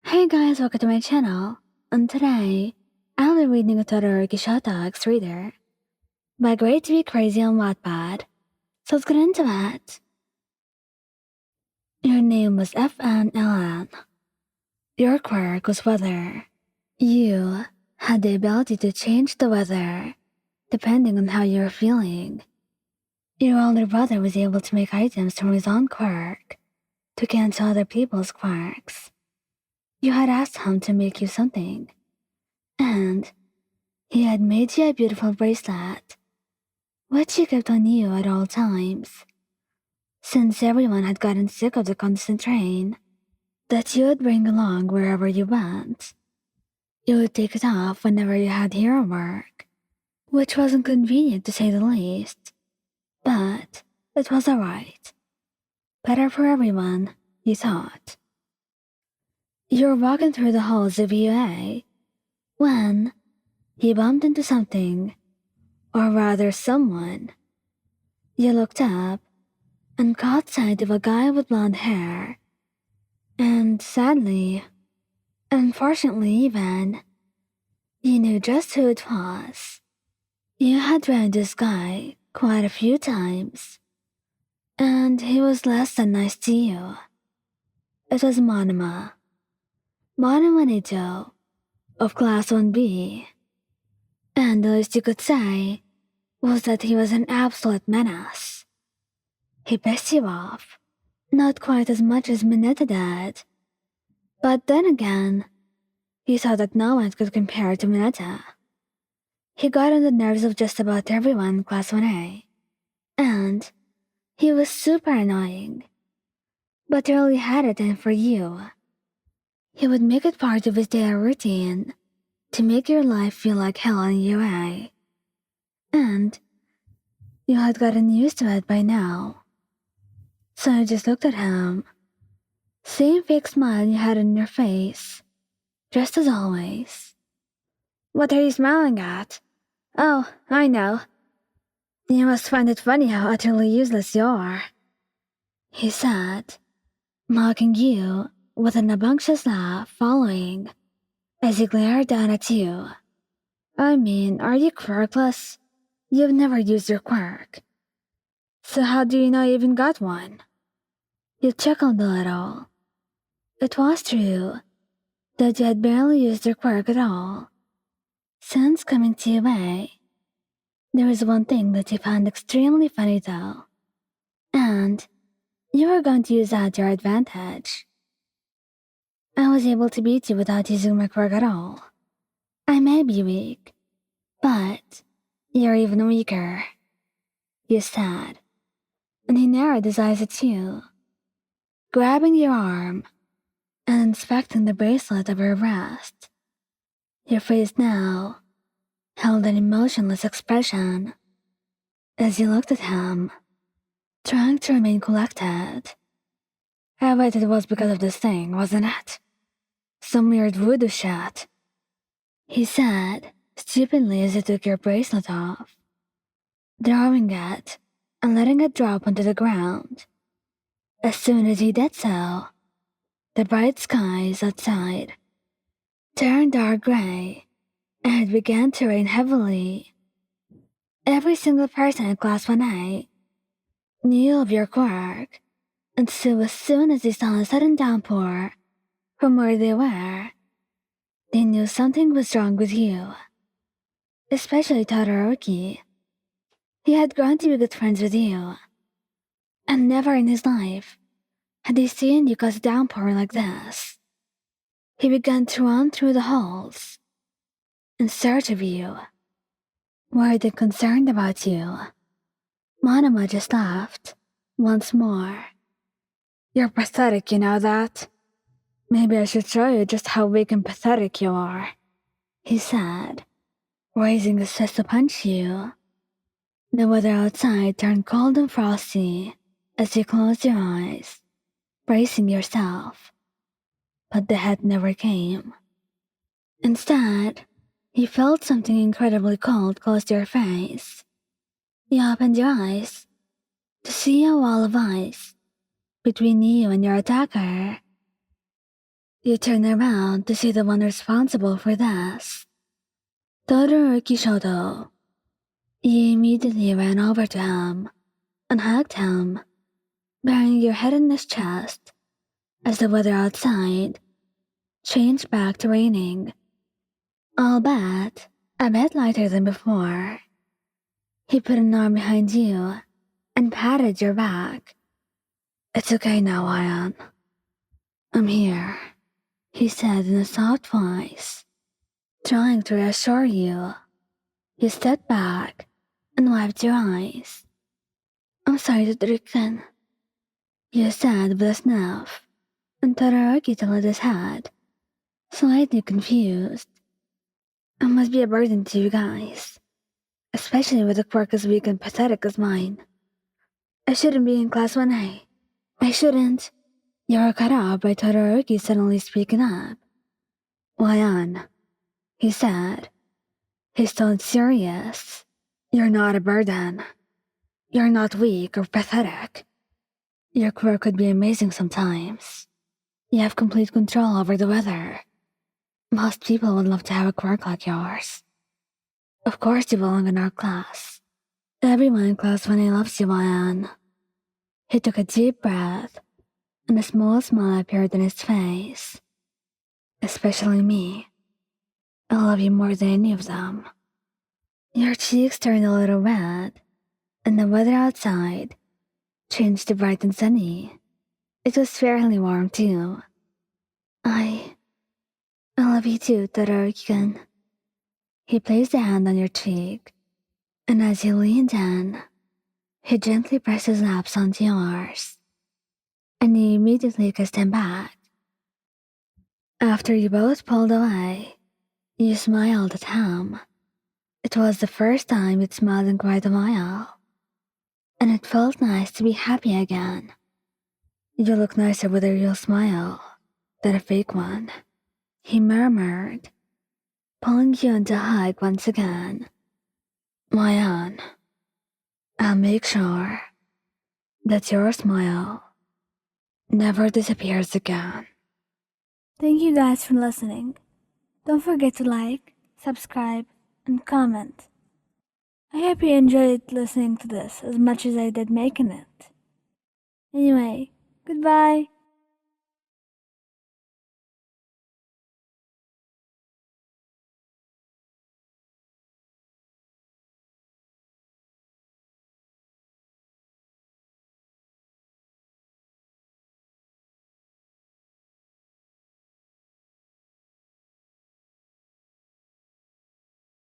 Hey guys, welcome to my channel. And today, I'll be reading a Todoroki shoto X-Reader by Great to Be Crazy on Wattpad. So let's get into it. Your name was FNLN. Your quirk was weather. You had the ability to change the weather depending on how you were feeling. Your older brother was able to make items from his own quirk to cancel other people's quirks. You had asked him to make you something, and he had made you a beautiful bracelet, which you kept on you at all times, since everyone had gotten sick of the constant rain that you would bring along wherever you went. You would take it off whenever you had hero work, which was inconvenient to say the least, but it was alright. Better for everyone, you thought. You were walking through the halls of UA when you bumped into something, or rather someone. You looked up and caught sight of a guy with blonde hair, and sadly, unfortunately even, you knew just who it was. You had read this guy quite a few times, and he was less than nice to you. It was Monoma Nito of Class 1B, and the least you could say was that he was an absolute menace. He pissed you off, not quite as much as Mineta did, but then again, he saw that no one could compare to Mineta. He got on the nerves of just about everyone in Class 1A, and he was super annoying, but he really had it in for you. He would make it part of his daily routine to make your life feel like hell in UA, and you had gotten used to it by now. So you just looked at him, same fake smile you had on your face, just as always. What are you smiling at? Oh, I know. You must find it funny how utterly useless you are, he said, mocking you with an obnoxious laugh following as he glared down at you. I mean, are you quirkless? You've never used your quirk. So how do you know you even got one? You chuckled a little. It was true that you had barely used your quirk at all. Since coming to UA, there was one thing that you found extremely funny though, and you were going to use that to your advantage. I was able to beat you without using my quirk at all. I may be weak, but you're even weaker, you said, and he narrowed his eyes at you, grabbing your arm and inspecting the bracelet of your wrist. Your face now held an emotionless expression as you looked at him, trying to remain collected. I bet it was because of this thing, wasn't it? Some weird voodoo shit, he said stupidly as he took your bracelet off, drawing it and letting it drop onto the ground. As soon as he did so, the bright skies outside turned dark gray and it began to rain heavily. Every single person in Class 1A knew of your quirk, and so as soon as they saw a sudden downpour from where they were, they knew something was wrong with you. Especially Todoroki. He had grown to be good friends with you, and never in his life had he seen you cause a downpour like this. He began to run through the halls in search of you, worried and concerned about you. Monoma just laughed once more. You're pathetic, you know that? Maybe I should show you just how weak and pathetic you are, he said, raising his fist to punch you. The weather outside turned cold and frosty as you closed your eyes, bracing yourself. But the hit never came. Instead, you felt something incredibly cold close to your face. You opened your eyes to see a wall of ice between you and your attacker. You turn around to see the one responsible for this. Todoroki Shoto. You immediately ran over to him and hugged him, burying your head in his chest as the weather outside changed back to raining, albeit a bit lighter than before. He put an arm behind you and patted your back. "It's okay now, Ian. I'm here," he said in a soft voice, trying to reassure you. You stepped back and wiped your eyes. "I'm sorry, Todoroki," you said with a sniff, and Todoroki tilted his head, slightly confused. "I must be a burden to you guys, especially with a quirk as weak and pathetic as mine. I shouldn't be in class 1A. I shouldn't." You were cut off by Todoroki suddenly speaking up. "Lion," he said, his tone serious. "You're not a burden. You're not weak or pathetic. Your quirk could be amazing sometimes. You have complete control over the weather. Most people would love to have a quirk like yours. Of course you belong in our class. Everyone in class 1A loves you, Lion." He took a deep breath, and a small smile appeared on his face. "Especially me. I love you more than any of them." Your cheeks turned a little red, and the weather outside changed to bright and sunny. It was fairly warm, too. I love you too, Todoroki-kun." He placed a hand on your cheek, and as you leaned in, he gently pressed his lips onto yours, and you immediately kissed him back. After you both pulled away, you smiled at him. It was the first time you'd smiled in quite a while, and it felt nice to be happy again. "You look nicer with a real smile than a fake one," he murmured, pulling you into a hug once again. "Lion, I'll make sure that your smile never disappears again." Thank you guys for listening. Don't forget to like, subscribe, and comment. I hope you enjoyed listening to this as much as I did making it. Anyway, goodbye.